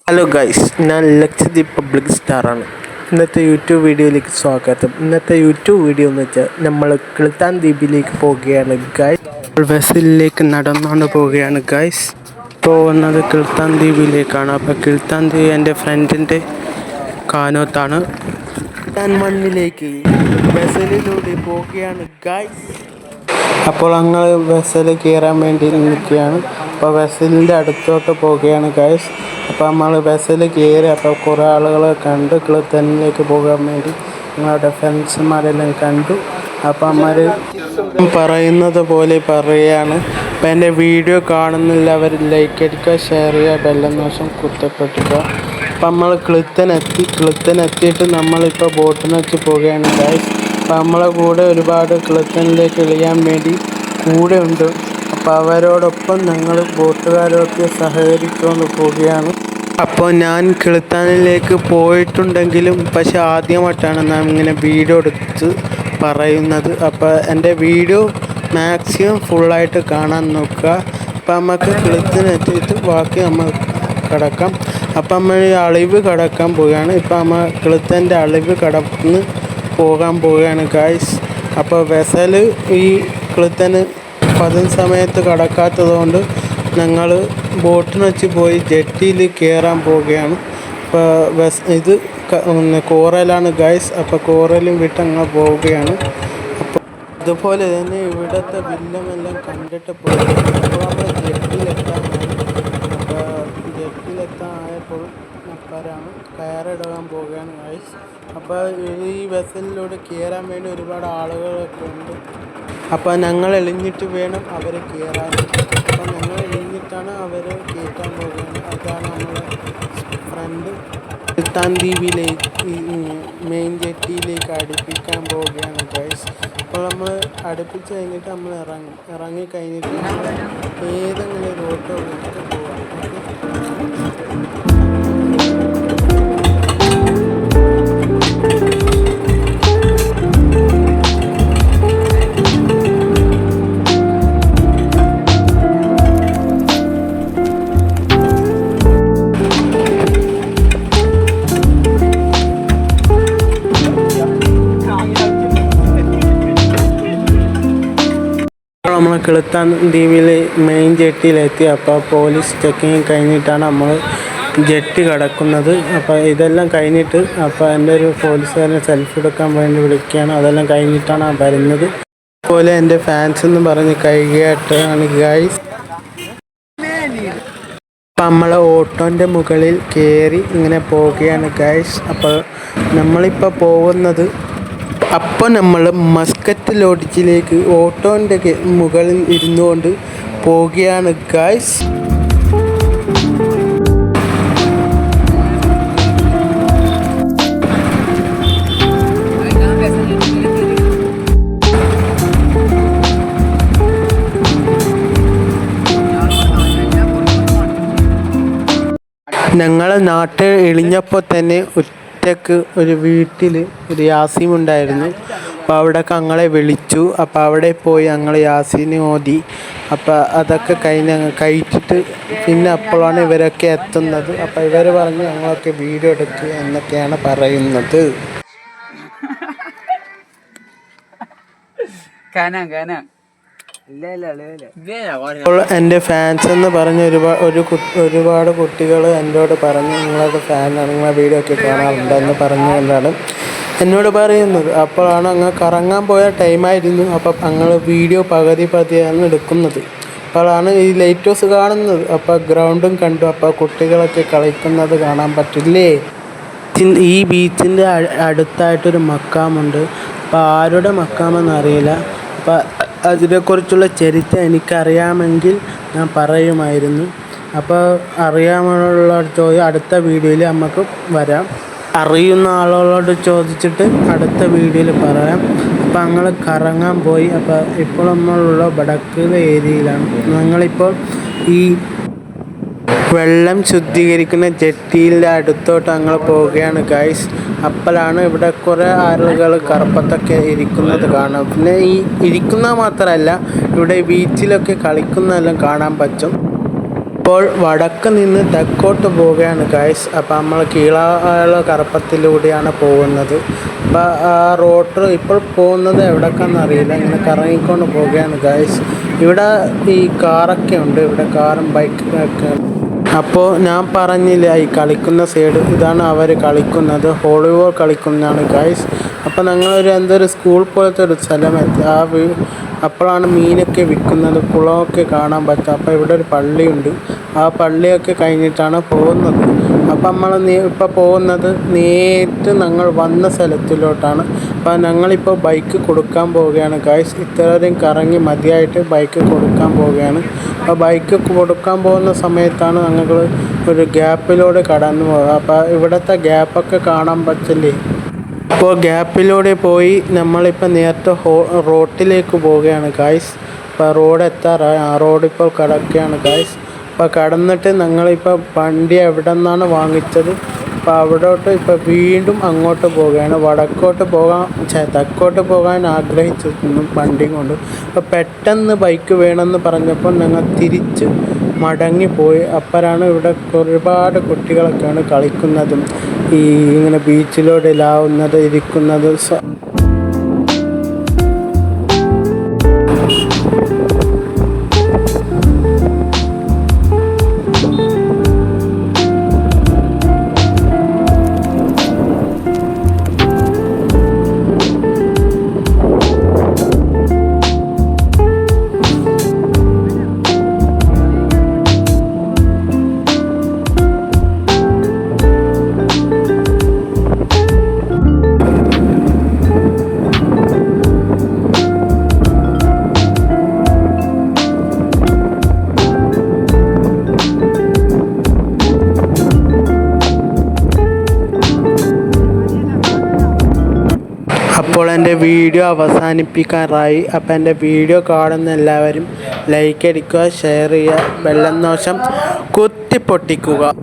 Hello guys, ഞാൻ Lakshadweep public സ്റ്റാറാണ്. ഇന്നത്തെ YouTube വീഡിയോയിലേക്ക് സ്വാഗതം. ഇന്നത്തെ യൂട്യൂബ് വീഡിയോ എന്ന് വെച്ചാൽ നമ്മൾ കിളിത്താൻ ദ്വീപിലേക്ക് പോവുകയാണ് ഗൈസ്. വെസലിലേക്ക് നടന്നുകൊണ്ട് പോവുകയാണ് ഗൈസ്. പോകുന്നത് കിളിത്താൻ ദ്വീപിലേക്കാണ്. അപ്പോൾ കിളിത്താൻ ദ്വീപ് എൻ്റെ ഫ്രണ്ടിൻ്റെ കാനോത്താണ്. മണ്ണിലേക്ക് വെസലിലൂടെ പോവുകയാണ് ഗൈസ്. അപ്പോൾ ഞങ്ങൾ വെസൽ കയറാൻ വേണ്ടി നിൽക്കുകയാണ്. അപ്പോൾ വെസലിൻ്റെ അടുത്തോട്ട് പോവുകയാണ് ഗൈസ്. അപ്പോൾ നമ്മൾ ബസ്സിൽ കയറി. അപ്പോൾ കുറേ ആളുകളെ കണ്ടു കിളിത്താനിലേക്ക് പോകാൻ വേണ്ടി. ഞങ്ങളുടെ ഫ്രണ്ട്സുമാരെല്ലാം കണ്ടു. അപ്പോൾ അമ്മ പറയുന്നത് പോലെ പറയുകയാണ്. അപ്പോൾ എൻ്റെ വീഡിയോ കാണുന്നില്ലവർ ലൈക്ക് അടിക്കുക, ഷെയർ ചെയ്യുക, ബെല്ലൈക്കൺ കുത്തപ്പെട്ടുക. അപ്പോൾ നമ്മൾ കിളിത്താനെത്തിയിട്ട് നമ്മളിപ്പോൾ ബോട്ടിന് വെച്ച് പോവുകയാണ് ഗൈസ്. അപ്പോൾ നമ്മളെ കൂടെ ഒരുപാട് കിളിത്താനിലേക്ക് എളിയാൻ വേണ്ടി കൂടെ ഉണ്ട്. അപ്പോൾ അവരോടൊപ്പം ഞങ്ങൾ ബോട്ടുകാരൊക്കെ സഹകരിച്ചുകൊണ്ട് പോവുകയാണ്. അപ്പോൾ ഞാൻ കിളിത്താനിലേക്ക് പോയിട്ടുണ്ടെങ്കിലും പക്ഷെ ആദ്യമായിട്ടാണ് ഞാൻ ഇങ്ങനെ വീഡിയോ എടുത്ത് പറയുന്നത്. അപ്പോൾ എൻ്റെ വീഡിയോ മാക്സിമം ഫുള്ളായിട്ട് കാണാൻ നോക്കുക. അപ്പോൾ നമുക്ക് കിളിത്താനെത്തിയിട്ട് ബാക്കി നമ്മൾ കിടക്കാം. അപ്പോൾ നമ്മൾ അളിവ് കടക്കാൻ പോവുകയാണ്. ഇപ്പോൾ നമ്മൾ കിളിത്താൻ്റെ അളിവ് കടന്ന് പോകാൻ പോവുകയാണ് ഗൈസ്. അപ്പോൾ വെസൽ ഈ കിളിത്താന് സമയത്ത് കടക്കാത്തത് കൊണ്ട് ഞങ്ങൾ ബോട്ടിന് വെച്ച് പോയി ജെട്ടിയിൽ കയറാൻ പോവുകയാണ്. അപ്പോൾ ഇത് കോറലാണ് ഗൈസ്. അപ്പോൾ കോറലും വിട്ട് അങ്ങനെ പോവുകയാണ്. അപ്പോൾ അതുപോലെ തന്നെ ഇവിടുത്തെ വില്ലമെല്ലാം കണ്ടിട്ട് പോവുകയാണ്. അപ്പോൾ നമ്മൾ ജെട്ടിയിലെത്താനായി. അപ്പോൾ ജെട്ടിയിലെത്താനായപ്പോൾ അപ്പറാണ് കയറിടാൻ പോവുകയാണ് ഗൈസ്. അപ്പോൾ ഈ വെസലിലൂടെ കയറാൻ വേണ്ടി ഒരുപാട് ആളുകളൊക്കെ ഉണ്ട്. അപ്പോൾ ഞങ്ങൾ എളിഞ്ഞിട്ട് വേണം അവർ കയറാൻ. അപ്പോൾ ഞങ്ങൾ എളിഞ്ഞിട്ടാണ് അവർ കയറ്റാൻ പോകുന്നത്. അതാണ് നമ്മളെ ഫ്രണ്ട് കിളിത്താൻ ദ്വീപിലേക്ക് മെയിൻ ജെട്ടിയിലേക്ക് അടുപ്പിക്കാൻ പോവുകയാണ് ഗൈസ്. അപ്പോൾ നമ്മൾ അടുപ്പിച്ച് കഴിഞ്ഞിട്ട് നമ്മൾ ഇറങ്ങി കഴിഞ്ഞിട്ട് നമ്മൾ ഏതെങ്കിലും ഒരു ഓട്ടോ വിളിച്ചിട്ട് പോകാം. നമ്മൾ കിളിത്താൻ ദ്വീപിൽ മെയിൻ ജെട്ടിയിലെത്തി. അപ്പോൾ പോലീസ് ചെക്കിങ് കഴിഞ്ഞിട്ടാണ് നമ്മൾ ജെട്ടി കിടക്കുന്നത്. അപ്പോൾ ഇതെല്ലാം കഴിഞ്ഞിട്ട് അപ്പോൾ എൻ്റെ ഒരു പോലീസുകാരനെ സെൽഫി എടുക്കാൻ വേണ്ടി വിളിക്കുകയാണ്. അതെല്ലാം കഴിഞ്ഞിട്ടാണ് വരുന്നത്. അതുപോലെ എൻ്റെ ഫാൻസ് എന്ന് പറഞ്ഞ് കൈകേട്ടാണ് ഗൈസ്. അപ്പം നമ്മൾ ഓട്ടോൻ്റെ മുകളിൽ കയറി ഇങ്ങനെ പോവുകയാണ് ഗൈസ്. അപ്പോൾ നമ്മളിപ്പോൾ പോകുന്നത് നമ്മൾ മസ്കറ്റ് ലോഡ്ജിലേക്ക് ഓട്ടോൻ്റെ മുകളിൽ ഇരുന്നുകൊണ്ട് പോവുകയാണ് ഗൈസ്. ഞങ്ങൾ നാട്ടിൽ എളിഞ്ഞപ്പോൾ തന്നെ ഒറ്റക്ക് ഒരു വീട്ടിൽ ഒരു യാസീം ഉണ്ടായിരുന്നു. അപ്പോൾ അവിടെയൊക്കെ ഞങ്ങളെ വിളിച്ചു. അപ്പോൾ അവിടെ പോയി ഞങ്ങൾ യാസീന് ഓതി. അപ്പോൾ അതൊക്കെ കഴിച്ചിട്ട് പിന്നെ അപ്പോഴാണ് ഇവരൊക്കെ എത്തുന്നത്. അപ്പോൾ ഇവർ പറഞ്ഞ് ഞങ്ങളൊക്കെ വീഡിയോ എടുക്കുക എന്നൊക്കെയാണ് പറയുന്നത്. അപ്പോൾ എൻ്റെ ഫാൻസ് എന്ന് പറഞ്ഞ് ഒരുപാട് കുട്ടികൾ എന്നോട് പറഞ്ഞ് നിങ്ങളുടെ ഫാനാണ്, നിങ്ങളെ വീഡിയോ ഒക്കെ കാണാറുണ്ടെന്ന് പറഞ്ഞുകൊണ്ടാണ് എന്നോട് പറയുന്നത്. അപ്പോഴാണ് അങ്ങ് കറങ്ങാൻ പോയ ടൈമായിരുന്നു. അപ്പം ഞങ്ങൾ വീഡിയോ പകുതിയാണ് എടുക്കുന്നത്. അപ്പോഴാണ് ഈ ലൈറ്റ് ഹൗസ് കാണുന്നത്. അപ്പോൾ ഗ്രൗണ്ടും കണ്ടു. അപ്പോൾ കുട്ടികളൊക്കെ കളിക്കുന്നത് കാണാൻ പറ്റില്ലേ. ഈ ബീച്ചിൻ്റെ അടുത്തായിട്ടൊരു മക്കാമുണ്ട്. അപ്പോൾ ആരുടെ മക്കാമെന്ന് അറിയില്ല. അപ്പോൾ അതിനെക്കുറിച്ചുള്ള ചരിത്രം എനിക്കറിയാമെങ്കിൽ ഞാൻ പറയുമായിരുന്നു. അപ്പോൾ അറിയാമുള്ള അടുത്ത വീഡിയോയിൽ നമുക്ക് വരാം. അറിയുന്ന ആളുകളോട് ചോദിച്ചിട്ട് അടുത്ത വീഡിയോയിൽ പറയാം. അപ്പോൾ ഞങ്ങൾ കറങ്ങാൻ പോയി. അപ്പോൾ ഇപ്പോൾ നമ്മളുള്ള വടക്കുള്ള ഏരിയയിലാണ്. ഞങ്ങളിപ്പോൾ ഈ വെള്ളം ശുദ്ധീകരിക്കുന്ന ജെട്ടിയിലെ അടുത്തോട്ട് ഞങ്ങൾ പോവുകയാണ് ഗൈസ്. അപ്പോഴാണ് ഇവിടെ കുറേ ആളുകൾ കറുപ്പത്തൊക്കെ ഇരിക്കുന്നത് കാണാം. പിന്നെ ഈ ഇരിക്കുന്നത് മാത്രമല്ല, ഇവിടെ ബീച്ചിലൊക്കെ കളിക്കുന്നതെല്ലാം കാണാൻ പറ്റും. ഇപ്പോൾ വടക്ക് നിന്ന് തെക്കോട്ട് പോവുകയാണ് ഗൈസ്. അപ്പോൾ നമ്മൾ കീഴാള കറുപ്പത്തിലൂടെയാണ് പോകുന്നത്. അപ്പോൾ ആ റോഡ് ഇപ്പോൾ പോകുന്നത് എവിടേക്കാണെന്ന് അറിയില്ല, ഇങ്ങനെ കറങ്ങിക്കൊണ്ട് പോവുകയാണ് ഗൈസ്. ഇവിടെ ഈ കാറൊക്കെ ഉണ്ട്, ഇവിടെ കാറും ബൈക്കൊക്കെ. അപ്പോൾ ഞാൻ പറഞ്ഞില്ല, ഈ കളിക്കുന്ന സൈഡ് ഇതാണ് അവർ കളിക്കുന്നത്, വോളിബോൾ കളിക്കുന്നതാണ് ഗൈസ്. അപ്പോൾ ഞങ്ങളൊരു എന്തൊരു സ്കൂൾ പോലത്തെ ഒരു സ്ഥലമെത്തി. അപ്പോഴാണ് മീനൊക്കെ വിൽക്കുന്നത്, കുളമൊക്കെ കാണാൻ പറ്റും. അപ്പോൾ ഇവിടെ ഒരു പള്ളിയുണ്ട്, ആ പള്ളിയൊക്കെ കഴിഞ്ഞിട്ടാണ് പോകുന്നത്. അപ്പം നമ്മൾ ഇപ്പോൾ പോകുന്നത് നേരിട്ട് ഞങ്ങൾ വന്ന സ്ഥലത്തിലോട്ടാണ്. അപ്പോൾ ഞങ്ങളിപ്പോൾ ബൈക്ക് കൊടുക്കാൻ പോവുകയാണ് ഗൈസ്. ഇത്രയും കറങ്ങി മതിയായിട്ട് ബൈക്ക് കൊടുക്കാൻ പോവുകയാണ്. അപ്പോൾ ബൈക്ക് കൊടുക്കാൻ പോകുന്ന സമയത്താണ് ഞങ്ങൾ ഒരു ഗ്യാപ്പിലൂടെ കടന്നു പോകുക. അപ്പോൾ ഇവിടുത്തെ ഗ്യാപ്പൊക്കെ കാണാൻ പറ്റില്ലേ. അപ്പോൾ ഗ്യാപ്പിലൂടെ പോയി നമ്മളിപ്പോൾ നേരത്തെ റോട്ടിലേക്ക് പോവുകയാണ് ഗൈസ്. ഇപ്പോൾ റോഡ് എത്താറായി, ആ റോഡിപ്പോൾ കിടക്കുകയാണ് ഗൈസ്. അപ്പോൾ കടന്നിട്ട് ഞങ്ങളിപ്പോൾ വണ്ടി എവിടെ നിന്നാണ് വാങ്ങിച്ചത്, അപ്പോൾ അവിടോട്ട് ഇപ്പോൾ വീണ്ടും അങ്ങോട്ട് പോവുകയാണ്. തെക്കോട്ട് പോകാൻ ആഗ്രഹിച്ചിരുന്നു വണ്ടി കൊണ്ട്. അപ്പോൾ പെട്ടെന്ന് ബൈക്ക് വേണമെന്ന് പറഞ്ഞപ്പോൾ ഞങ്ങൾ തിരിച്ച് മടങ്ങിപ്പോയി. അപ്പോഴാണ് ഇവിടെ ഒരുപാട് കുട്ടികളൊക്കെയാണ് കളിക്കുന്നതും ഇങ്ങനെ ബീച്ചിലൂടെ ലാവുന്നത്, ഇരിക്കുന്നത്. അപ്പോൾ എൻ്റെ വീഡിയോ അവസാനിപ്പിക്കാറായി. അപ്പോൾ എൻ്റെ വീഡിയോ കാണുന്ന എല്ലാവരും ലൈക്ക് അടിക്കുക, ഷെയർ ചെയ്യുക, ബെല്ലൈക്കൺ കുത്തി പൊട്ടിക്കുക.